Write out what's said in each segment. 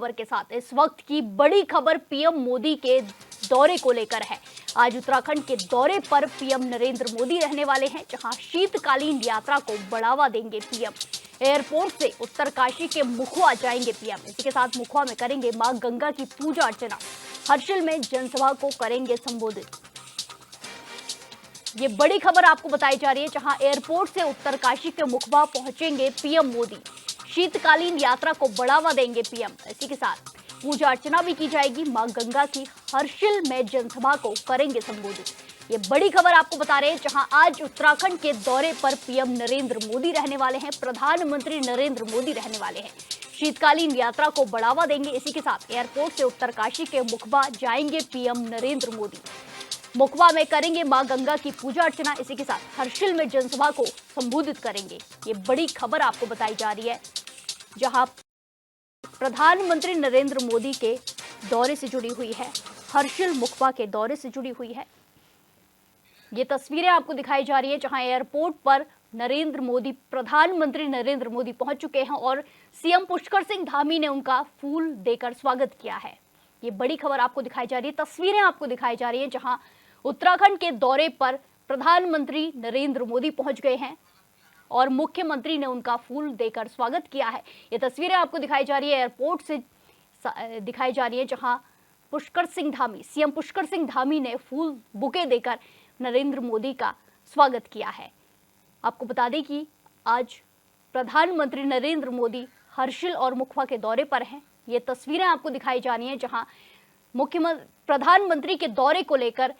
खबर के साथ इस वक्त की बड़ी खबर पीएम मोदी के दौरे को लेकर है। आज उत्तराखंड के दौरे पर पीएम नरेंद्र मोदी रहने वाले हैं, जहां शीतकालीन यात्रा को बढ़ावा देंगे पीएम। एयरपोर्ट से उत्तरकाशी के मुखवा जाएंगे पीएम। इसी के साथ मुखवा में करेंगे मां गंगा की पूजा अर्चना। हर्षिल में जनसभा को करेंगे संबोधित। ये बड़ी खबर आपको बताई जा रही है, जहां एयरपोर्ट से उत्तरकाशी के मुखवा पहुंचेंगे पीएम मोदी। शीतकालीन यात्रा को बढ़ावा देंगे पीएम। इसी के साथ पूजा अर्चना भी की जाएगी। मां गंगा की हर्षिल में जनसभा को करेंगे संबोधित। ये बड़ी खबर आपको बता रहे हैं, जहां आज उत्तराखंड के दौरे पर पीएम नरेंद्र मोदी रहने वाले हैं, प्रधानमंत्री नरेंद्र मोदी रहने वाले हैं। शीतकालीन यात्रा को बढ़ावा देंगे। इसी के साथ एयरपोर्ट से उत्तरकाशी के मुखबा जाएंगे पीएम नरेंद्र मोदी। मुखबा में करेंगे मां गंगा की पूजा अर्चना। इसी के साथ हर्षिल में जनसभा को संबोधित करेंगे। ये बड़ी खबर आपको बताई जा रही है, जहां प्रधानमंत्री नरेंद्र मोदी के दौरे से जुड़ी हुई है, हर्षिल मुखबा के दौरे से जुड़ी हुई है। ये तस्वीरें आपको दिखाई जा रही है, जहां एयरपोर्ट पर नरेंद्र मोदी, प्रधानमंत्री नरेंद्र मोदी पहुंच चुके हैं और सीएम पुष्कर सिंह धामी ने उनका फूल देकर स्वागत किया है। ये बड़ी खबर आपको दिखाई जा रही है, तस्वीरें आपको दिखाई जा रही है, जहां उत्तराखंड के दौरे पर प्रधानमंत्री नरेंद्र मोदी पहुंच गए हैं और मुख्यमंत्री ने उनका फूल देकर स्वागत किया है। ये तस्वीरें आपको दिखाई जा रही है, एयरपोर्ट से दिखाई जा रही है, जहां पुष्कर सिंह धामी, सीएम पुष्कर सिंह धामी ने फूल बुके देकर नरेंद्र मोदी का स्वागत किया है। आपको बता दें कि आज प्रधानमंत्री नरेंद्र मोदी हर्षिल और मुखवा के दौरे पर हैं। ये तस्वीरें आपको दिखाई जा रही हैं, जहां प्रधानमंत्री के दौरे को लेकर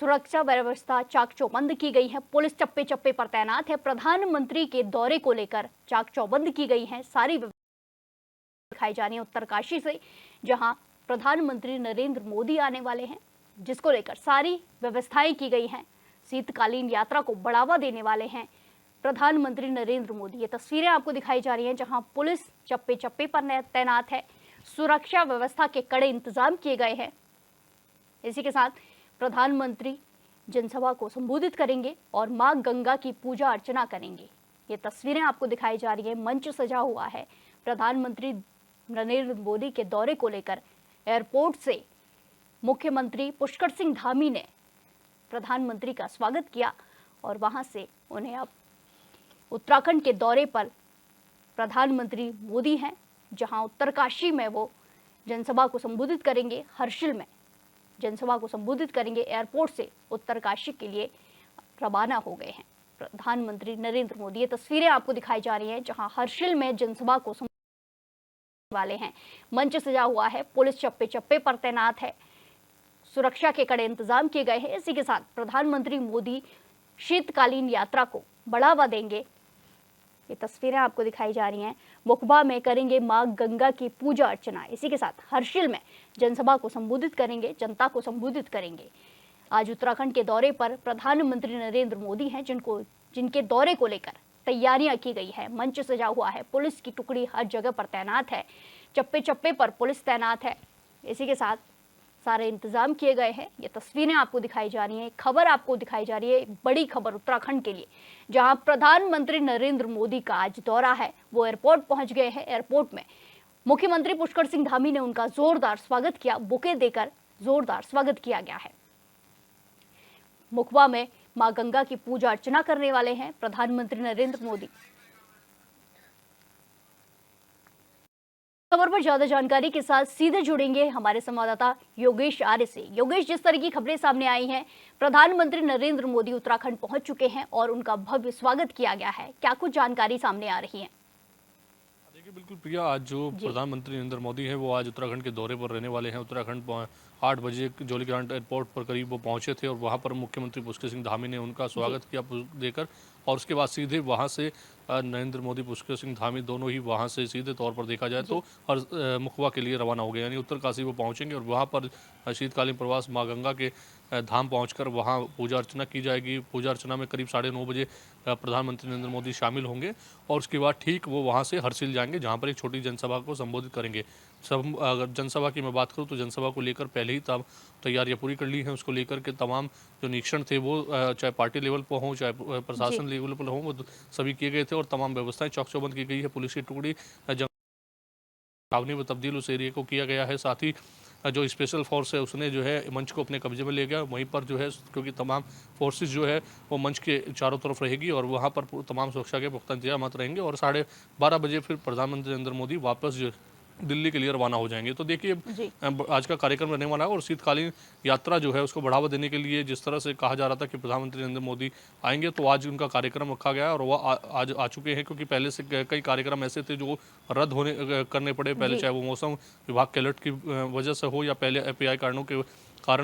सुरक्षा व्यवस्था चाक चौबंद की गई है। पुलिस चप्पे चप्पे पर तैनात है। प्रधानमंत्री के दौरे को लेकर चाक चौबंद की गई है। सारी दिखाई जा रही है उत्तरकाशी से, जहां प्रधानमंत्री नरेंद्र मोदी आने वाले हैं, जिसको लेकर सारी व्यवस्थाएं की गई हैं। शीतकालीन यात्रा को बढ़ावा देने वाले हैं प्रधानमंत्री नरेंद्र मोदी। ये तस्वीरें आपको दिखाई जा रही हैं, जहां पुलिस चप्पे चप्पे पर तैनात है। सुरक्षा व्यवस्था के कड़े इंतजाम किए गए हैं। इसी के साथ प्रधानमंत्री जनसभा को संबोधित करेंगे और मां गंगा की पूजा अर्चना करेंगे। ये तस्वीरें आपको दिखाई जा रही है, मंच सजा हुआ है। प्रधानमंत्री नरेंद्र मोदी के दौरे को लेकर एयरपोर्ट से मुख्यमंत्री पुष्कर सिंह धामी ने प्रधानमंत्री का स्वागत किया और वहां से उन्हें अब उत्तराखंड के दौरे पर प्रधानमंत्री मोदी हैं, जहां उत्तरकाशी में वो जनसभा को संबोधित करेंगे, हर्षिल में जनसभा को संबोधित करेंगे। एयरपोर्ट से उत्तरकाशी के लिए रवाना हो गए हैं प्रधानमंत्री नरेंद्र मोदी। ये तस्वीरें आपको दिखाई जा रही हैं, जहां हर्षिल में जनसभा को संबोधित वाले हैं। मंच सजा हुआ है, पुलिस चप्पे चप्पे पर तैनात है, सुरक्षा के कड़े इंतजाम किए गए हैं। इसी के साथ प्रधानमंत्री मोदी शीतकालीन यात्रा को बढ़ावा देंगे। ये तस्वीरें आपको दिखाई जा रही हैं। मुखबा में करेंगे मां गंगा की पूजा अर्चना। इसी के साथ हर्षिल में जनसभा को संबोधित करेंगे, जनता को संबोधित करेंगे। आज उत्तराखंड के दौरे पर प्रधानमंत्री नरेंद्र मोदी हैं, जिनके दौरे को लेकर तैयारियां की गई है। मंच सजा हुआ है, पुलिस की टुकड़ी हर जगह पर तैनात है, चप्पे चप्पे पर पुलिस तैनात है। इसी के साथ सारे इंतजाम किए गए हैं। ये तस्वीरें आपको दिखाई जा रही हैं, खबर आपको दिखाई जा रही है, बड़ी खबर उत्तराखंड के लिए, जहां प्रधानमंत्री नरेंद्र मोदी का आज दौरा है। वो एयरपोर्ट पहुंच गए हैं। एयरपोर्ट में मुख्यमंत्री पुष्कर सिंह धामी ने उनका जोरदार स्वागत किया, बुके देकर जोरदार स्वागत किया गया है। मुखबा में मां गंगा की पूजा अर्चना करने वाले हैं प्रधानमंत्री नरेंद्र मोदी। खबर पर ज्यादा जानकारी के साथ सीधे जुड़ेंगे हमारे संवाददाता योगेश आर्य से। योगेश, जिस तरह की खबरें सामने आई हैं, प्रधानमंत्री नरेंद्र मोदी उत्तराखंड पहुंच चुके हैं और उनका भव्य स्वागत किया गया है, क्या कुछ जानकारी सामने आ रही है? देखिए, बिल्कुल प्रिया, आज जो प्रधानमंत्री नरेंद्र मोदी है वो आज उत्तराखंड के दौरे पर रहने वाले हैं। उत्तराखंड 8 बजे जोलीग्रांट एयरपोर्ट पर करीब वो पहुंचे थे और वहां पर मुख्यमंत्री पुष्कर सिंह धामी ने उनका स्वागत किया देकर, और उसके बाद सीधे वहां से नरेंद्र मोदी, पुष्कर सिंह धामी दोनों ही वहां से सीधे तौर पर देखा जाए तो हर मुखबा के लिए रवाना हो गए, यानी उत्तरकाशी वो पहुंचेंगे और वहां पर शीतकालीन प्रवास मां गंगा के धाम पहुंचकर वहां पूजा अर्चना की जाएगी। पूजा अर्चना में करीब 9:30 बजे प्रधानमंत्री नरेंद्र मोदी शामिल होंगे और उसके बाद ठीक वो वहां से हर्षिल जाएंगे, जहां पर एक छोटी जनसभा को संबोधित करेंगे। अगर जनसभा की मैं बात करूं तो जनसभा को लेकर पहले ही तैयारियां पूरी कर ली हैं। उसको लेकर के तमाम जो निरीक्षण थे वो चाहे पार्टी लेवल पर हो, चाहे प्रशासन लेवल पर हो, वो सभी किए गए थे और तमाम व्यवस्थाएं चौक चौबंद की गई है। पुलिस की टुकड़ी छावनी में तब्दील उस एरिया को किया गया है। साथ ही जो स्पेशल फोर्स है उसने जो है मंच को अपने कब्जे में ले गया। वहीं पर जो है क्योंकि तमाम फोर्सेस जो है वो मंच के चारों तरफ रहेगी और वहाँ पर तमाम सुरक्षा के पुख्ता इंतजाम रहेंगे और 12:30 बजे फिर प्रधानमंत्री नरेंद्र मोदी वापस जो दिल्ली के लिए रवाना हो जाएंगे। तो देखिए जी आज का कार्यक्रम रहने वाला है और शीतकालीन यात्रा जो है उसको बढ़ावा देने के लिए जिस तरह से कहा जा रहा था कि प्रधानमंत्री नरेंद्र मोदी आएंगे, तो आज उनका कार्यक्रम रखा गया है और वह आज आ चुके हैं। क्योंकि पहले से कई कार्यक्रम ऐसे थे जो रद्द करने पड़े पहले, जी चाहे वो मौसम विभाग के अलर्ट की वजह से हो या पहले एपीआई कारण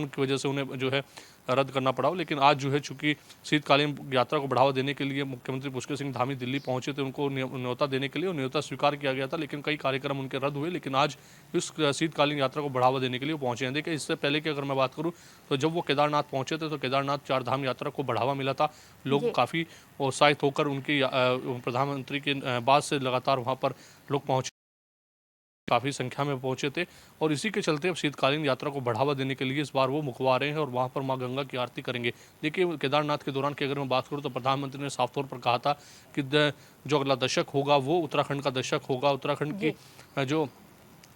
की वजह से उन्हें जो है रद्द करना पड़ा हो। लेकिन आज जो है चूंकि शीतकालीन यात्रा को बढ़ावा देने के लिए मुख्यमंत्री पुष्कर सिंह धामी दिल्ली पहुंचे थे, उनको न्योता देने के लिए और न्योता स्वीकार किया गया था, लेकिन कई कार्यक्रम उनके रद्द हुए। लेकिन आज इस शीतकालीन यात्रा को बढ़ावा देने के लिए पहुंचे हैं। देखिए इससे पहले की अगर मैं बात करूं तो जब वो केदारनाथ पहुंचे थे तो केदारनाथ चार धाम यात्रा को बढ़ावा मिला था। लोग काफ़ी उत्साहित होकर उनकी प्रधानमंत्री के बाद से लगातार वहाँ पर लोग पहुँचे, काफ़ी संख्या में पहुंचे थे और इसी के चलते अब शीतकालीन यात्रा को बढ़ावा देने के लिए इस बार वो मुखवा रहे हैं और वहां पर मां गंगा की आरती करेंगे। देखिए केदारनाथ के दौरान की अगर मैं बात करूं तो प्रधानमंत्री ने साफ तौर पर कहा था कि जो अगला दशक होगा वो उत्तराखंड का दशक होगा। उत्तराखंड की जो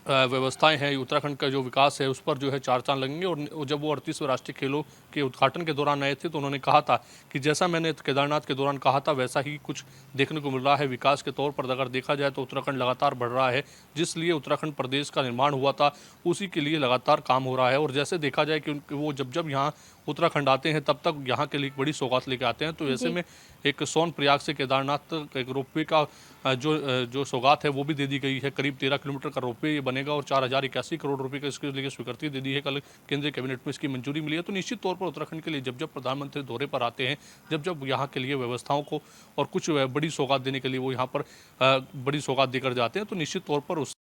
व्यवस्थाएं हैं, उत्तराखंड का जो विकास है उस पर जो है चार चांद लगेंगे। और जब वो 38वें राष्ट्रीय खेलों के उद्घाटन के दौरान आए थे तो उन्होंने कहा था कि जैसा मैंने केदारनाथ के दौरान कहा था वैसा ही कुछ देखने को मिल रहा है। विकास के तौर पर अगर देखा जाए तो उत्तराखंड लगातार बढ़ रहा है। जिस लिए उत्तराखंड प्रदेश का निर्माण हुआ था उसी के लिए लगातार काम हो रहा है। और जैसे देखा जाए कि वो जब यहाँ उत्तराखंड आते हैं तब तक यहाँ के लिए बड़ी सौगात लेके आते हैं। तो ऐसे में एक सोनप्रयाग से केदारनाथ तक एक रोपवे का जो सौगात है वो भी दे दी गई है। करीब 13 किलोमीटर का रोपवे ये बनेगा और 4081 करोड़ रुपए का इसके लिए स्वीकृति दे दी है। कल केंद्रीय कैबिनेट में इसकी मंजूरी मिली है। तो निश्चित तौर पर उत्तराखंड के लिए जब जब प्रधानमंत्री दौरे पर आते हैं, जब जब यहाँ के लिए व्यवस्थाओं को और कुछ बड़ी सौगात देने के लिए वो यहाँ पर बड़ी सौगात देकर जाते हैं, तो निश्चित तौर पर उस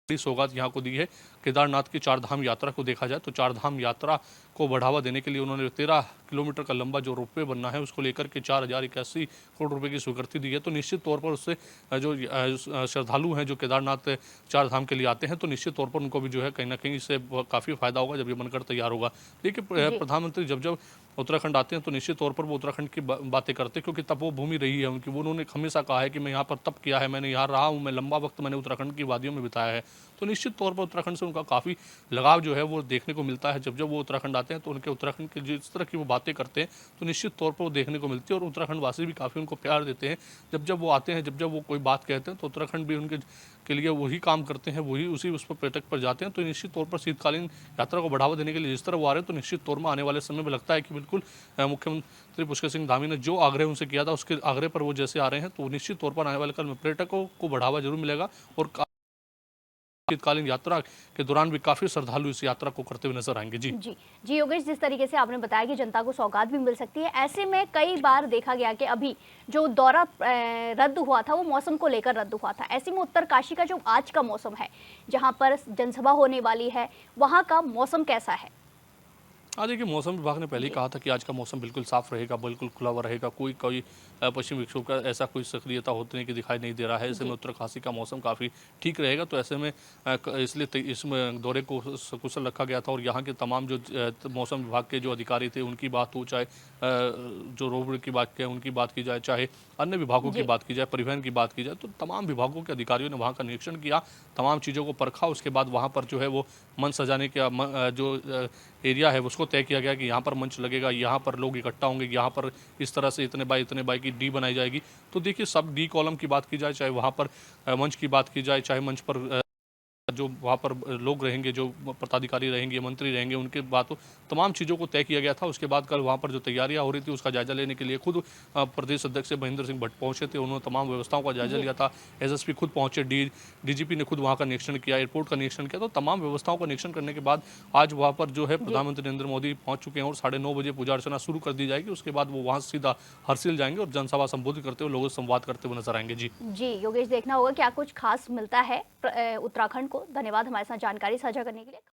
बड़ी सौगात यहाँ को दी है। केदारनाथ की चार धाम यात्रा को देखा जाए तो चार धाम यात्रा को बढ़ावा देने के लिए उन्होंने 13 किलोमीटर का लंबा जो रोपवे बनना है उसको लेकर के 4081 करोड़ रुपए की स्वीकृति दी है। तो निश्चित तौर पर उससे जो श्रद्धालु हैं जो केदारनाथ चार धाम के लिए आते हैं तो निश्चित तौर पर उनको भी जो है कहीं ना कहीं इससे काफ़ी फायदा होगा जब ये बनकर तैयार होगा। देखिए प्रधानमंत्री जब जब उत्तराखंड आते हैं तो निश्चित तौर पर वो उत्तराखंड की बातें करते हैं क्योंकि तब वो भूमि रही है उनकी। वो उन्होंने हमेशा कहा है कि मैं यहाँ पर तप किया है, मैंने यहाँ रहा हूँ, मैं लंबा वक्त मैंने उत्तराखंड की वादियों में बिताया है। तो निश्चित तौर पर उत्तराखंड से उनका काफ़ी लगाव जो है वो देखने को मिलता है। जब जब वो उत्तराखंड आते हैं तो उनके उत्तराखंड की जिस तरह की वो बातें करते हैं तो निश्चित तौर पर वो देखने को मिलती है। और उत्तराखंड वासी भी काफ़ी उनको प्यार देते हैं। जब जब वो आते हैं, जब जब वो कोई बात कहते हैं तो उत्तराखंड भी उनके के लिए वही काम करते हैं, वही उस पर पर्यटक पर जाते हैं। तो निश्चित तौर पर शीतकालीन यात्रा को बढ़ावा देने के लिए जिस तरह वो आ रहे हैं तो निश्चित तौर में आने वाले समय में लगता है कि बिल्कुल मुख्यमंत्री पुष्कर सिंह धामी ने जो आग्रह उनसे किया था उसके आग्रह पर वो जैसे आ रहे हैं तो निश्चित तौर पर आने वाले कल में पर्यटकों को बढ़ावा जरूर मिलेगा। और शीतकालीन यात्रा के दौरान भी काफी श्रद्धालु इस यात्रा को करते हुए नजर आएंगे। जी योगेश, जिस तरीके से आपने बताया कि जनता को सौगात भी मिल सकती है, ऐसे में कई बार देखा गया कि अभी जो दौरा रद्द हुआ था वो मौसम को लेकर रद्द हुआ था। ऐसे में उत्तरकाशी का जो आज का मौसम है, जहां पर जनसभा होने वाली है, वहां का मौसम कैसा है? हाँ देखिए, मौसम विभाग ने पहले ही कहा था कि आज का मौसम बिल्कुल साफ रहेगा, बिल्कुल खुला हुआ रहेगा। कोई पश्चिमी विक्षोभ का ऐसा कोई सक्रियता होने की दिखाई नहीं दे रहा है। ऐसे में उत्तरकाशी का मौसम काफ़ी ठीक रहेगा। तो ऐसे में इसलिए इस दौरे को सकुशल रखा गया था। और यहाँ के तमाम जो मौसम विभाग के जो अधिकारी थे उनकी बात हो, चाहे जो रोड की बात किया उनकी बात की जाए, चाहे अन्य विभागों की बात की जाए, परिवहन की बात की जाए, तो तमाम विभागों के अधिकारियों ने वहाँ का निरीक्षण किया, तमाम चीज़ों को परखा। उसके बाद वहाँ पर जो है वो मंच सजाने का जो एरिया है उसको तय किया गया कि यहाँ पर मंच लगेगा, यहाँ पर लोग इकट्ठा होंगे, यहाँ पर इस तरह से इतने बाई की डी बनाई जाएगी। तो देखिए, सब डी कॉलम की बात की जाए, चाहे वहाँ पर मंच की बात की जाए, चाहे मंच पर जो वहाँ पर लोग रहेंगे, जो पदाधिकारी रहेंगे, मंत्री रहेंगे, उनके बात हो, तमाम चीज़ों को तय किया गया था। उसके बाद कल वहाँ पर जो तैयारियां हो रही थी उसका जायजा लेने के लिए खुद प्रदेश अध्यक्ष महेंद्र सिंह भट्ट पहुंचे थे। उन्होंने तमाम व्यवस्थाओं का जायजा लिया था। एसएसपी खुद पहुंचे, डीजीपी ने खुद वहाँ का निरीक्षण किया, एयरपोर्ट का निरीक्षण किया। तो तमाम व्यवस्थाओं का निरीक्षण करने के बाद आज वहाँ पर जो है प्रधानमंत्री नरेंद्र मोदी पहुँच चुके हैं और 9:30 बजे पूजा अर्चना शुरू कर दी जाएगी। उसके बाद वो वहाँ सीधा हरसिल जाएंगे और जनसभा संबोधित करते हुए लोगों से संवाद करते हुए नजर आएंगे। जी योगेश, देखना होगा क्या कुछ खास मिलता है उत्तराखंड को। धन्यवाद हमारे साथ जानकारी साझा करने के लिए।